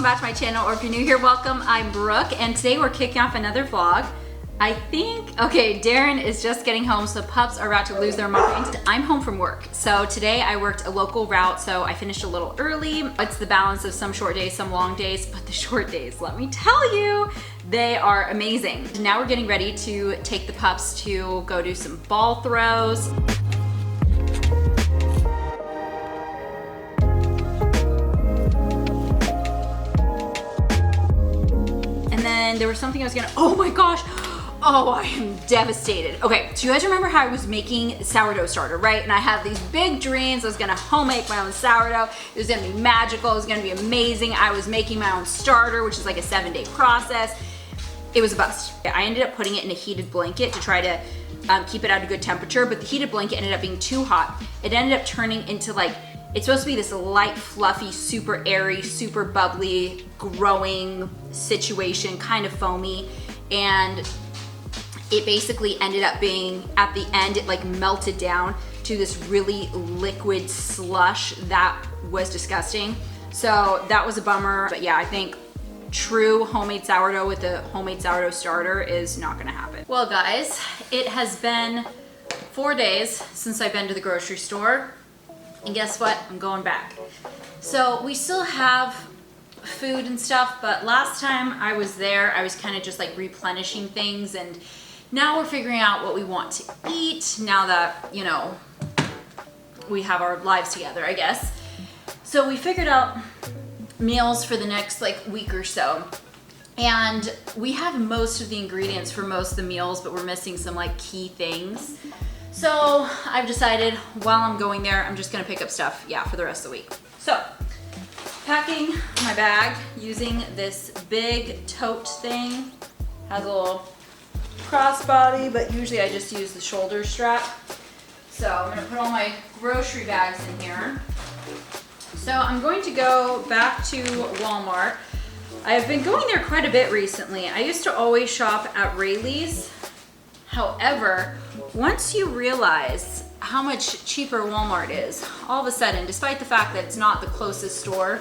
welcome back to my channel, or if you're new here, welcome. I'm Brooke, and today we're kicking off another vlog. I think, okay, Darren is just getting home, so the pups are about to lose their minds. I'm home from work, so today I worked a local route, so I finished a little early. It's the balance of some short days, some long days, but the short days, let me tell you, they are amazing. Now we're getting ready to take the pups to go do some ball throws. And there was something I was gonna, oh my gosh, oh, I am devastated. Okay, so you guys remember how I was making sourdough starter, right? And I had these big dreams. I was gonna home make my own sourdough. It was gonna be magical. It was gonna be amazing. I was making my own starter, which is like a 7-day process. It was a bust. I ended up putting it in a heated blanket to try to keep it at a good temperature, but the heated blanket ended up being too hot. It ended up turning into like, it's supposed to be this light, fluffy, super airy, super bubbly, growing situation, kind of foamy. And it basically ended up being, at the end, it like melted down to this really liquid slush that was disgusting. So that was a bummer. But yeah, I think true homemade sourdough with a homemade sourdough starter is not gonna happen. Well guys, it has been 4 days since I've been to the grocery store. And guess what? I'm going back. So we still have food and stuff, but last time I was there, I was kind of just like replenishing things, and now we're figuring out what we want to eat now that, you know, we have our lives together, I guess. So we figured out meals for the next like week or so. And we have most of the ingredients for most of the meals, but we're missing some like key things. So I've decided while I'm going there, I'm just gonna pick up stuff, yeah, for the rest of the week. So, packing my bag using this big tote thing. Has a little crossbody, but usually I just use the shoulder strap. So I'm gonna put all my grocery bags in here. So I'm going to go back to Walmart. I've been going there quite a bit recently. I used to always shop at Rayleigh's. However, once you realize how much cheaper Walmart is, all of a sudden, despite the fact that it's not the closest store,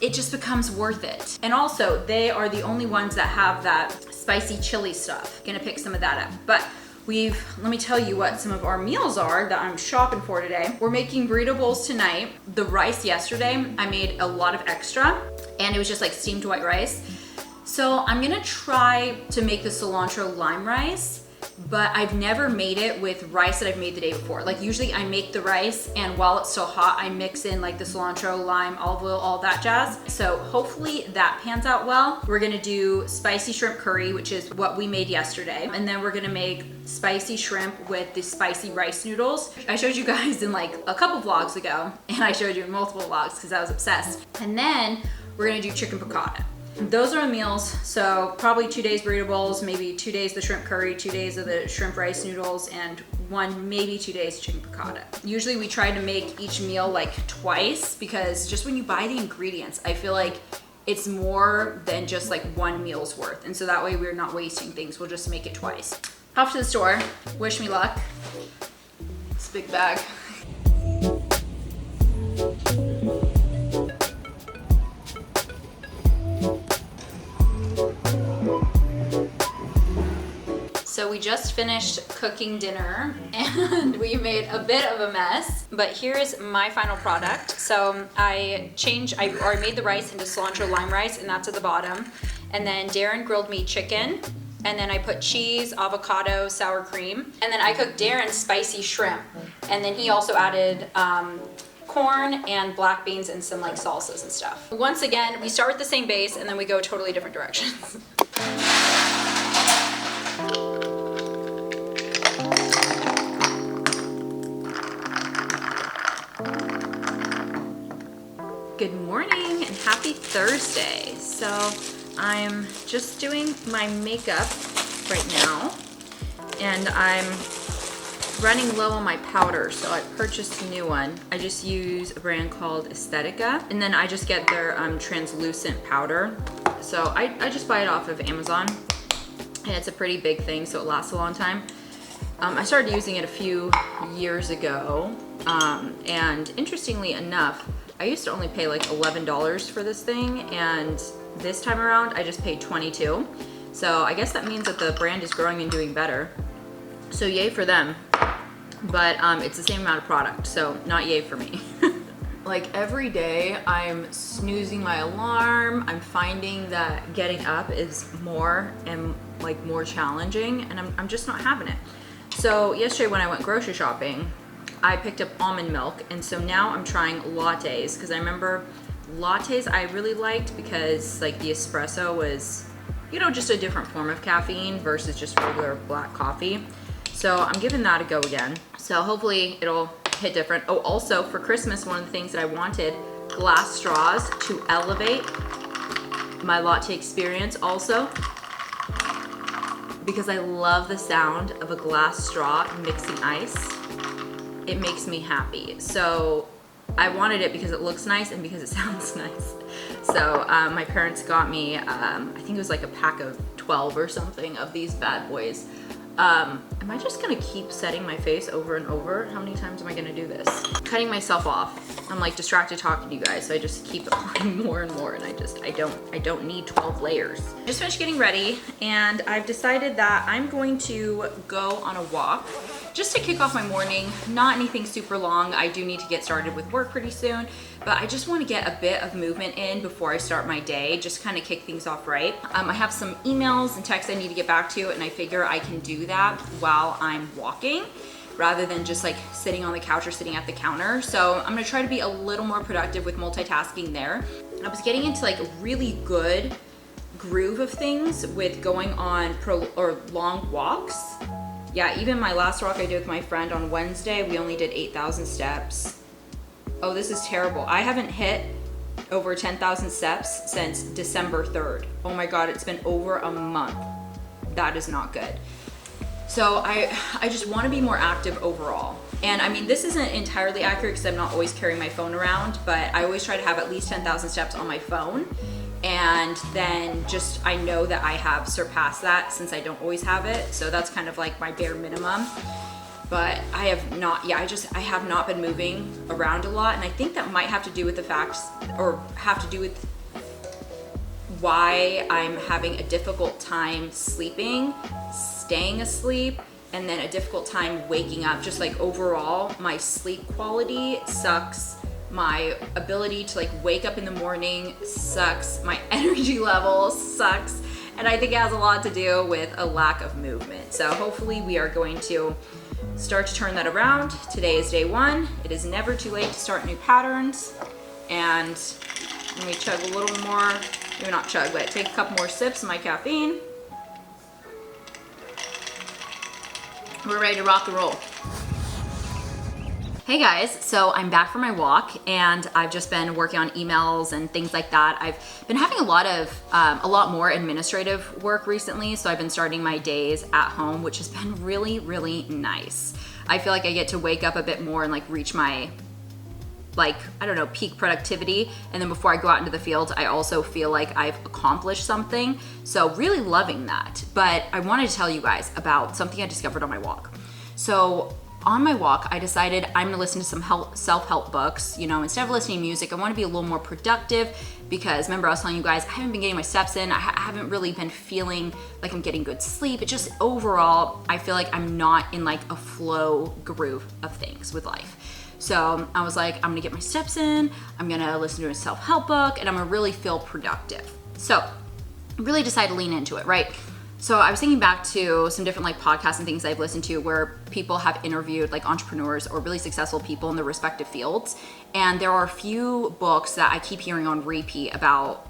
it just becomes worth it. And also, they are the only ones that have that spicy chili stuff. Gonna pick some of that up. But let me tell you what some of our meals are that I'm shopping for today. We're making burrito bowls tonight. The rice yesterday, I made a lot of extra, and it was just like steamed white rice. So I'm gonna try to make the cilantro lime rice, but I've never made it with rice that I've made the day before. Like usually I make the rice, and while it's still hot, I mix in like the cilantro, lime, olive oil, all that jazz. So hopefully that pans out well. We're gonna do spicy shrimp curry, which is what we made yesterday. And then we're gonna make spicy shrimp with the spicy rice noodles. I showed you guys in like a couple vlogs ago, and I showed you in multiple vlogs because I was obsessed. And then we're gonna do chicken piccata. Those are the meals, so probably 2 days burrito bowls, maybe 2 days the shrimp curry, 2 days of the shrimp rice noodles, and maybe 2 days chicken piccata. Usually we try to make each meal like twice, because just when you buy the ingredients, I feel like it's more than just like one meal's worth. And so that way we're not wasting things, we'll just make it twice. Off to the store, wish me luck. It's a big bag. So we just finished cooking dinner and we made a bit of a mess, but here's my final product. So I made the rice into cilantro lime rice, and that's at the bottom. And then Darren grilled me chicken, and then I put cheese, avocado, sour cream, and then I cooked Darren's spicy shrimp. And then he also added corn and black beans and some like salsas and stuff. Once again, we start with the same base and then we go totally different directions. Good morning and happy Thursday. So I'm just doing my makeup right now, and I'm running low on my powder, so I purchased a new one. I just use a brand called Aesthetica, and then I just get their translucent powder. So I just buy it off of Amazon, and it's a pretty big thing, so it lasts a long time. I started using it a few years ago, and interestingly enough, I used to only pay like $11 for this thing, and this time around I just paid $22. So I guess that means that the brand is growing and doing better. So yay for them. But it's the same amount of product, so not yay for me. Like every day I'm snoozing my alarm. I'm finding that getting up is more and like more challenging, and I'm just not having it. So yesterday when I went grocery shopping, I picked up almond milk, and so now I'm trying lattes, because I remember lattes I really liked because like the espresso was, you know, just a different form of caffeine versus just regular black coffee. So I'm giving that a go again. So hopefully it'll hit different. Oh, also for Christmas, one of the things that I wanted, glass straws to elevate my latte experience also, because I love the sound of a glass straw mixing ice. It makes me happy. So I wanted it because it looks nice and because it sounds nice. So my parents got me, I think it was like a pack of 12 or something of these bad boys. Am I just gonna keep setting my face over and over? How many times am I gonna do this? Cutting myself off. I'm like distracted talking to you guys, so I just keep applying more and more, and I don't need 12 layers. Just finished getting ready, and I've decided that I'm going to go on a walk just to kick off my morning. Not anything super long. I do need to get started with work pretty soon, but I just want to get a bit of movement in before I start my day, just kind of kick things off right. I have some emails and texts I need to get back to, and I figure I can do that while I'm walking rather than just like sitting on the couch or sitting at the counter. So I'm gonna try to be a little more productive with multitasking there. I was getting into like a really good groove of things with going on long walks. Yeah, even my last walk I did with my friend on Wednesday, we only did 8,000 steps. Oh, this is terrible. I haven't hit over 10,000 steps since December 3rd. Oh my God, it's been over a month. That is not good. So I just want to be more active overall. And I mean, this isn't entirely accurate because I'm not always carrying my phone around, but I always try to have at least 10,000 steps on my phone. And then just, I know that I have surpassed that since I don't always have it. So that's kind of like my bare minimum. But I have not, yeah, I have not been moving around a lot. And I think that might have to do with the fact, or have to do with why I'm having a difficult time sleeping, staying asleep, and then a difficult time waking up. Just like overall, my sleep quality sucks. My ability to like wake up in the morning sucks. My energy level sucks. And I think it has a lot to do with a lack of movement. So hopefully we are going to start to turn that around. Today is day one. It is never too late to start new patterns. And let me chug a little more, maybe not chug, but take a couple more sips of my caffeine. We're ready to rock and roll. Hey guys, so I'm back from my walk, and I've just been working on emails and things like that. I've been having a lot more administrative work recently, so I've been starting my days at home, which has been really, really nice. I feel like I get to wake up a bit more and like reach my, like, I don't know, peak productivity. And then before I go out into the field, I also feel like I've accomplished something. So really loving that. But I wanted to tell you guys about something I discovered on my walk. So on my walk, I decided I'm gonna listen to some self-help books. You know, instead of listening to music, I wanna be a little more productive, because remember I was telling you guys, I haven't been getting my steps in. I haven't really been feeling like I'm getting good sleep. It just overall, I feel like I'm not in like a flow groove of things with life. So I was like, I'm gonna get my steps in, I'm gonna listen to a self-help book, and I'm gonna really feel productive. So I really decided to lean into it, right? So I was thinking back to some different like podcasts and things I've listened to where people have interviewed like entrepreneurs or really successful people in their respective fields. And there are a few books that I keep hearing on repeat about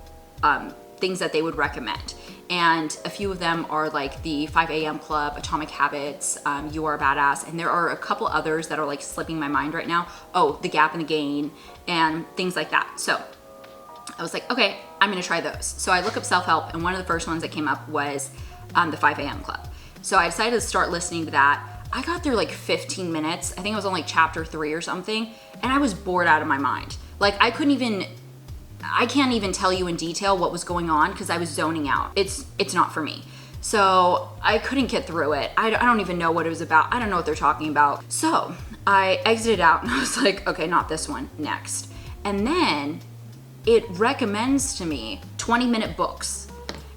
things that they would recommend. And a few of them are like the 5 a.m. Club, Atomic Habits, You Are a Badass. And there are a couple others that are like slipping my mind right now. Oh, The Gap and the Gain and things like that. So I was like, okay, I'm gonna try those. So I look up self-help, and one of the first ones that came up was the 5 a.m. Club. So I decided to start listening to that. I got through like 15 minutes. I think I was on like chapter 3 or something, and I was bored out of my mind. Like I can't even tell you in detail what was going on because I was zoning out. It's not for me. So I couldn't get through it. I don't even know what it was about. I don't know what they're talking about. So I exited out and I was like, okay, not this one, next. And then it recommends to me 20-minute books.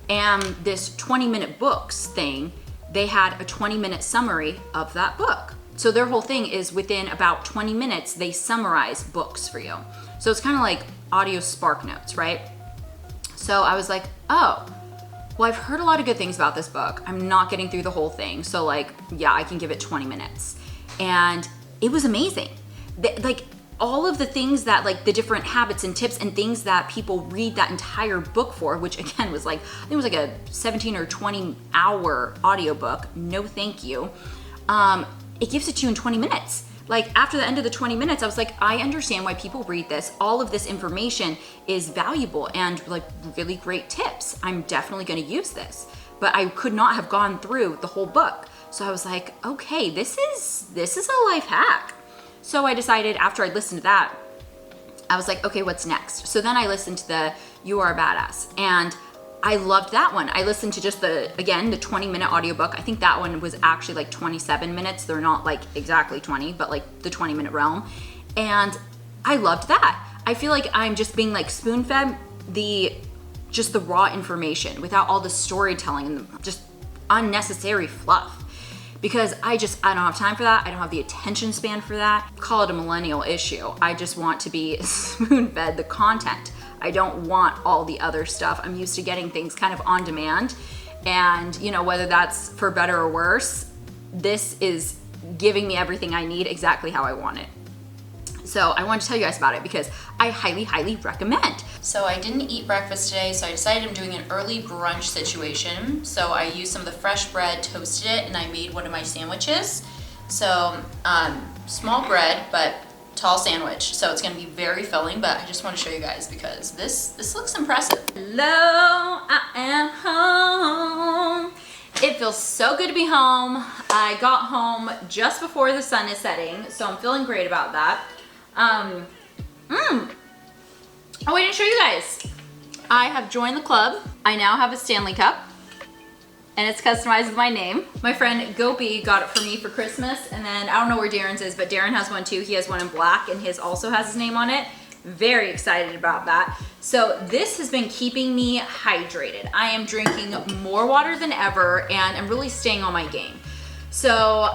And this 20-minute books thing, they had a 20-minute summary of that book. So their whole thing is within about 20 minutes, they summarize books for you. So it's kind of like audio spark notes, right? So I was like, oh, well, I've heard a lot of good things about this book. I'm not getting through the whole thing. So like, yeah, I can give it 20 minutes. And it was amazing. Like all of the things that like the different habits and tips and things that people read that entire book for, which again was like, I think it was like a 17 or 20 hour audiobook. No, thank you. It gives it to you in 20 minutes. Like after the end of the 20 minutes, I was like, I understand why people read this. All of this information is valuable and like really great tips. I'm definitely going to use this, but I could not have gone through the whole book. So I was like, okay, this is a life hack. So I decided after I listened to that, I was like, okay, what's next? So then I listened to the You Are a Badass, and I loved that one. I listened to just the 20-minute audiobook. I think that one was actually like 27 minutes. They're not like exactly 20, but like the 20-minute realm. And I loved that. I feel like I'm just being like spoon-fed just the raw information without all the storytelling and just unnecessary fluff. Because I don't have time for that. I don't have the attention span for that. Call it a millennial issue. I just want to be spoon-fed the content. I don't want all the other stuff. I'm used to getting things kind of on demand. And you know, whether that's for better or worse, this is giving me everything I need exactly how I want it. So I wanted to tell you guys about it because I highly, highly recommend. So I didn't eat breakfast today, so I decided I'm doing an early brunch situation. So I used some of the fresh bread, toasted it, and I made one of my sandwiches. So small bread, but tall sandwich. So it's gonna be very filling, but I just want to show you guys because this looks impressive. Hello, I am home. It feels so good to be home. I got home just before the sun is setting, so I'm feeling great about that. Oh, I didn't show you guys. I have joined the club. I now have a Stanley Cup, and it's customized with my name. My friend Gopi got it for me for Christmas, and then I don't know where Darren's is, but Darren has one too. He has one in black, and his also has his name on it. Very excited about that. So this has been keeping me hydrated. I am drinking more water than ever, and I'm really staying on my game. So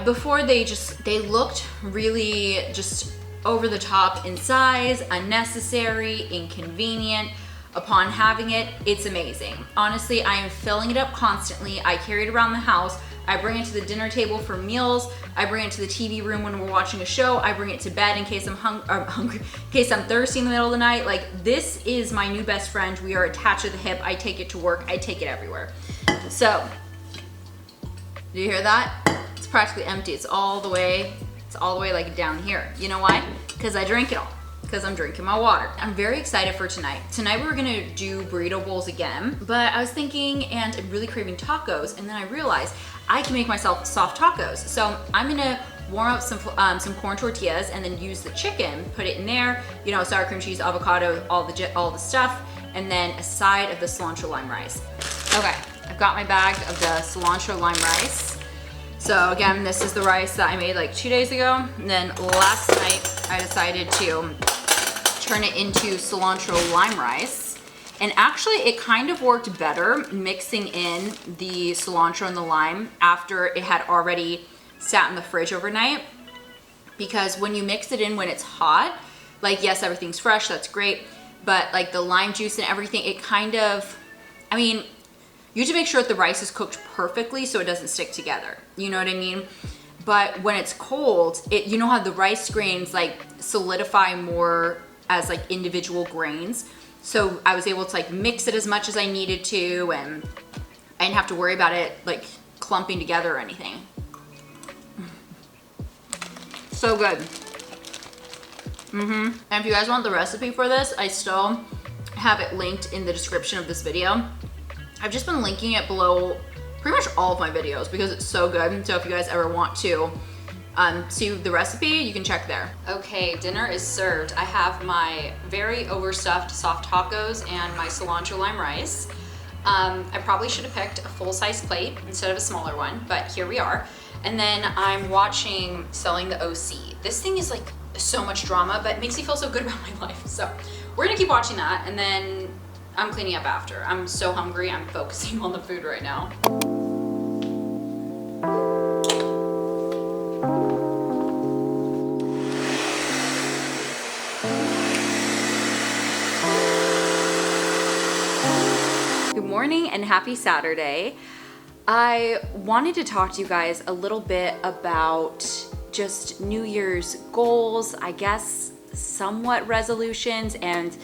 before they looked really just over the top in size, unnecessary, inconvenient. Upon having it, it's amazing. Honestly, I am filling it up constantly. I carry it around the house. I bring it to the dinner table for meals. I bring it to the TV room when we're watching a show. I bring it to bed in case I'm hungry, in case I'm thirsty in the middle of the night. Like, this is my new best friend. We are attached to the hip. I take it to work. I take it everywhere. So, do you hear that? It's practically empty. It's all the way like down here. You know why? Because I drink it all. Because I'm drinking my water. I'm very excited for tonight. Tonight we're gonna do burrito bowls again, but I was thinking, and I'm really craving tacos, and then I realized I can make myself soft tacos. So I'm gonna warm up some corn tortillas and then use the chicken, put it in there, you know, sour cream cheese, avocado, all the stuff, and then a side of the cilantro lime rice. Okay, I've got my bag of the cilantro lime rice. So again, this is the rice that I made like 2 days ago. And then last night I decided to turn it into cilantro lime rice. And actually it kind of worked better mixing in the cilantro and the lime after it had already sat in the fridge overnight. Because when you mix it in when it's hot, like yes, everything's fresh, that's great. But like the lime juice and everything, it kind of, I mean, you have to make sure that the rice is cooked perfectly so it doesn't stick together. You know what I mean? But when it's cold, you know how the rice grains like solidify more as like individual grains. So I was able to like mix it as much as I needed to, and I didn't have to worry about it like clumping together or anything. So good. And if you guys want the recipe for this, I still have it linked in the description of this video. I've just been linking it below pretty much all of my videos because it's so good. So if you guys ever want to see the recipe, you can check there. Okay, dinner is served. I have my very overstuffed soft tacos and my cilantro lime rice. I probably should have picked a full-size plate instead of a smaller one, but here we are. And then I'm watching Selling the OC. This thing is like so much drama, but it makes me feel so good about my life. So we're gonna keep watching that, and then I'm cleaning up after. I'm so hungry, I'm focusing on the food right now. Good morning and happy Saturday. I wanted to talk to you guys a little bit about just New Year's goals, I guess somewhat resolutions, and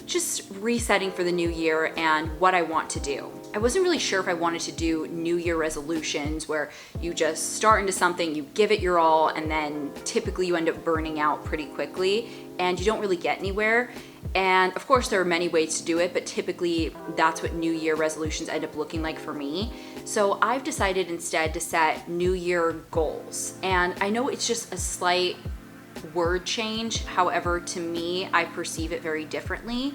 just resetting for the new year and what I want to do. I wasn't really sure if I wanted to do New Year resolutions where you just start into something, you give it your all, and then typically you end up burning out pretty quickly and you don't really get anywhere. And of course there are many ways to do it, but typically that's what New Year resolutions end up looking like for me. So I've decided instead to set New Year goals. And I know it's just a slight word change. However, to me, I perceive it very differently.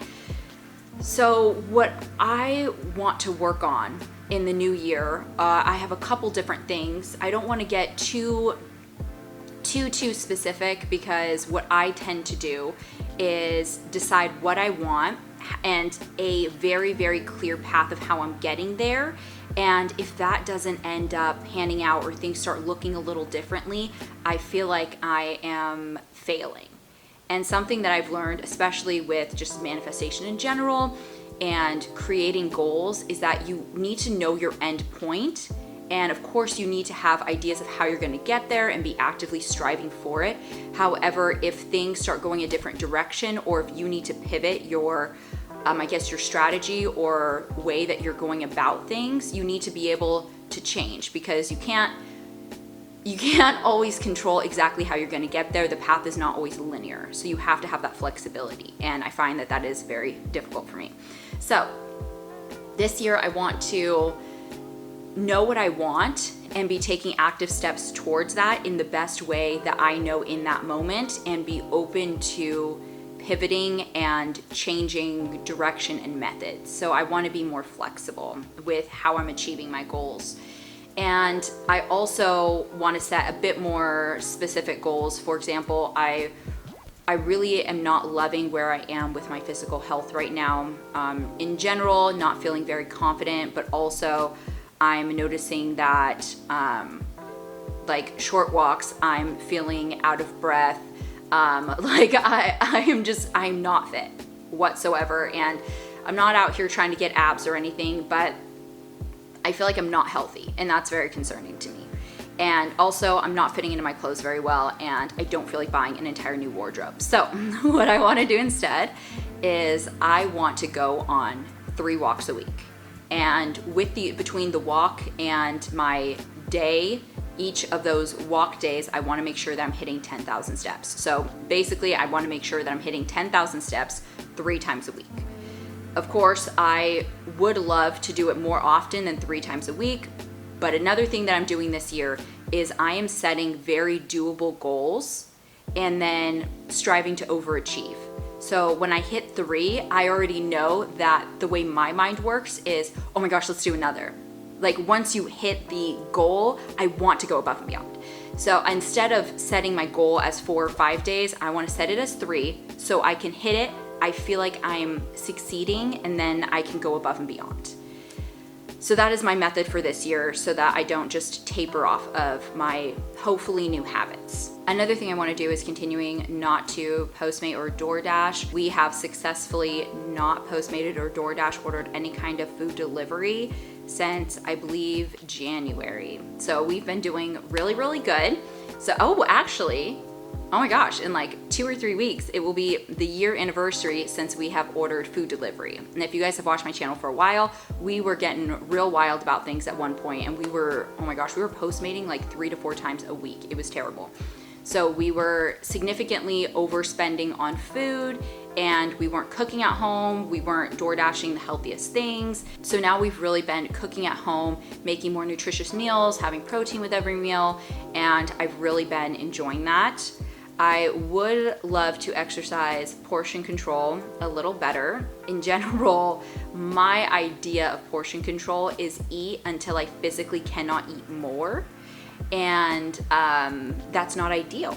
So what I want to work on in the new year, I have a couple different things. I don't want to get too specific, because what I tend to do is decide what I want and a very, very clear path of how I'm getting there. And if that doesn't end up panning out or things start looking a little differently, I feel like I am failing. And something that I've learned, especially with just manifestation in general and creating goals, is that you need to know your end point. And of course you need to have ideas of how you're going to get there and be actively striving for it. However, if things start going a different direction, or if you need to pivot your I guess your strategy or way that you're going about things, you need to be able to change, because you can't always control exactly how you're going to get there. The path is not always linear, so you have to have that flexibility, and I find that is very difficult for me. So this year I want to know what I want and be taking active steps towards that in the best way that I know in that moment, and be open to pivoting and changing direction and methods. So I want to be more flexible with how I'm achieving my goals. And I also want to set a bit more specific goals. For example, I really am not loving where I am with my physical health right now. In general, not feeling very confident, but also I'm noticing that like short walks, I'm feeling out of breath. Like I'm not fit whatsoever, and I'm not out here trying to get abs or anything, but I feel like I'm not healthy, and that's very concerning to me. And also I'm not fitting into my clothes very well, and I don't feel like buying an entire new wardrobe. So what I want to do instead is I want to go on 3 walks a week. And between the walk and my day, each of those walk days, I want to make sure that I'm hitting 10,000 steps. So basically, I want to make sure that I'm hitting 10,000 steps 3 times a week. Of course, I would love to do it more often than 3 times a week. But another thing that I'm doing this year is I am setting very doable goals and then striving to overachieve. So when I hit 3, I already know that the way my mind works is, oh my gosh, let's do another. Like once you hit the goal, I want to go above and beyond. So instead of setting my goal as 4 or 5 days, I want to set it as 3 so I can hit it. I feel like I'm succeeding, and then I can go above and beyond. So that is my method for this year, so that I don't just taper off of my hopefully new habits. Another thing I want to do is continuing not to Postmate or DoorDash. We have successfully not Postmated or DoorDash ordered any kind of food delivery since I believe January. So we've been doing really, really good. So, actually, oh my gosh, in like 2 or 3 weeks, it will be the year anniversary since we have ordered food delivery. And if you guys have watched my channel for a while, we were getting real wild about things at one point, and we were, oh my gosh, we were Postmating like 3 to 4 times a week. It was terrible. So we were significantly overspending on food, and we weren't cooking at home. We weren't door dashing the healthiest things. So now we've really been cooking at home, making more nutritious meals, having protein with every meal, and I've really been enjoying that. I would love to exercise portion control a little better. In general, my idea of portion control is eat until I physically cannot eat more. And that's not ideal.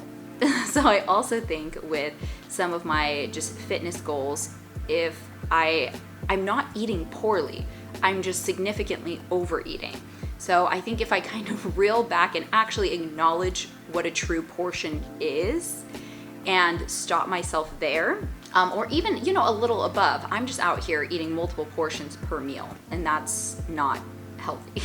So I also think with some of my just fitness goals, if I'm not eating poorly, I'm just significantly overeating. So I think if I kind of reel back and actually acknowledge what a true portion is and stop myself there, or even, you know, a little above, I'm just out here eating multiple portions per meal, and that's not healthy.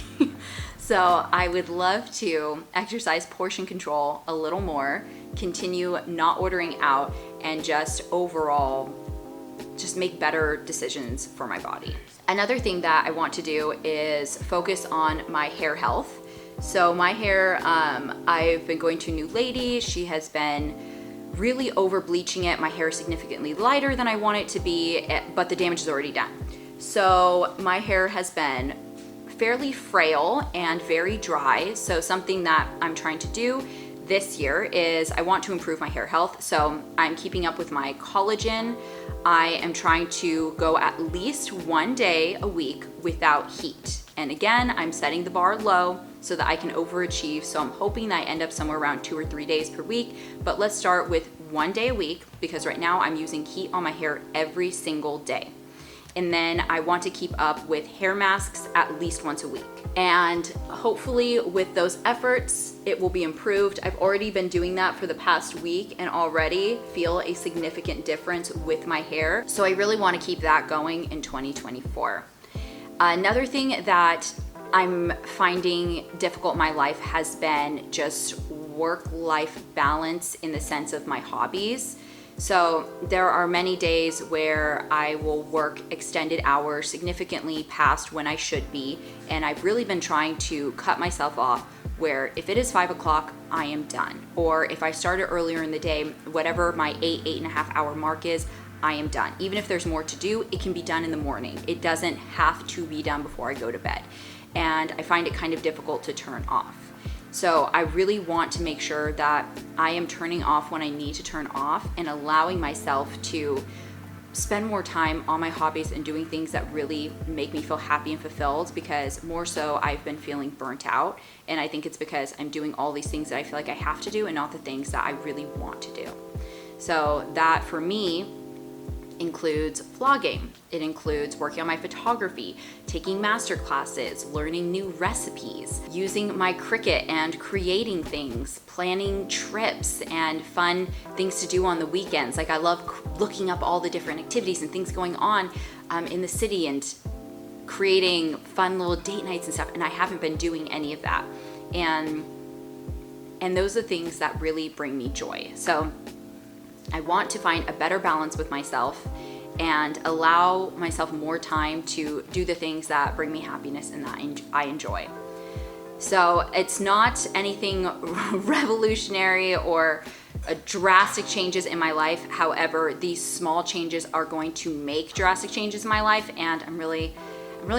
So I would love to exercise portion control a little more, continue not ordering out, and just overall just make better decisions for my body. Another thing that I want to do is focus on my hair health. So my hair, I've been going to a new lady. She has been really over bleaching it. My hair is significantly lighter than I want it to be, but the damage is already done. So my hair has been fairly frail and very dry. So something that I'm trying to do this year is I want to improve my hair health. So I'm keeping up with my collagen. I am trying to go at least 1 day a week without heat. And again, I'm setting the bar low so that I can overachieve. So I'm hoping that I end up somewhere around 2 or 3 days per week. But let's start with 1 day a week, because right now I'm using heat on my hair every single day. And then I want to keep up with hair masks at least once a week. And hopefully with those efforts, it will be improved. I've already been doing that for the past week and already feel a significant difference with my hair. So I really want to keep that going in 2024. Another thing that I'm finding difficult in my life has been just work-life balance in the sense of my hobbies. So there are many days where I will work extended hours significantly past when I should be, and I've really been trying to cut myself off where if it is 5 o'clock, I am done. Or if I started earlier in the day, whatever my 8.5 hour mark is, I am done. Even if there's more to do, it can be done in the morning. It doesn't have to be done before I go to bed. And I find it kind of difficult to turn off. So I really want to make sure that I am turning off when I need to turn off and allowing myself to spend more time on my hobbies and doing things that really make me feel happy and fulfilled, because more so I've been feeling burnt out. And I think it's because I'm doing all these things that I feel like I have to do and not the things that I really want to do. So that for me includes vlogging. It includes working on my photography, taking master classes, learning new recipes, using my Cricut and creating things, planning trips and fun things to do on the weekends. Like I love looking up all the different activities and things going on in the city and creating fun little date nights and stuff. And I haven't been doing any of that. And those are things that really bring me joy. So I want to find a better balance with myself and allow myself more time to do the things that bring me happiness and that I enjoy. So it's not anything revolutionary or drastic changes in my life. However, these small changes are going to make drastic changes in my life, and I'm really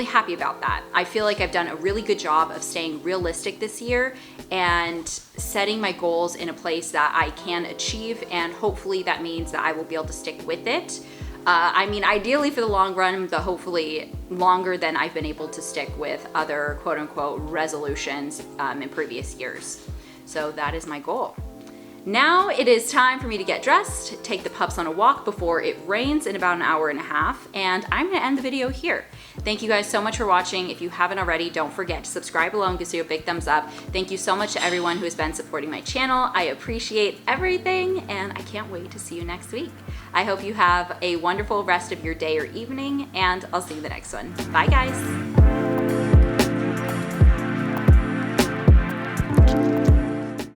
happy about that. I feel like I've done a really good job of staying realistic this year and setting my goals in a place that I can achieve, and hopefully that means that I will be able to stick with it. I mean, ideally for the long run, but hopefully longer than I've been able to stick with other quote unquote resolutions in previous years. So that is my goal. Now it is time for me to get dressed, take the pups on a walk before it rains in about 1.5 hours, and I'm gonna end the video here. Thank you guys so much for watching. If you haven't already, don't forget to subscribe below and give me a big thumbs up. Thank you so much to everyone who has been supporting my channel. I appreciate everything, and I can't wait to see you next week. I hope you have a wonderful rest of your day or evening, and I'll see you in the next one. Bye guys.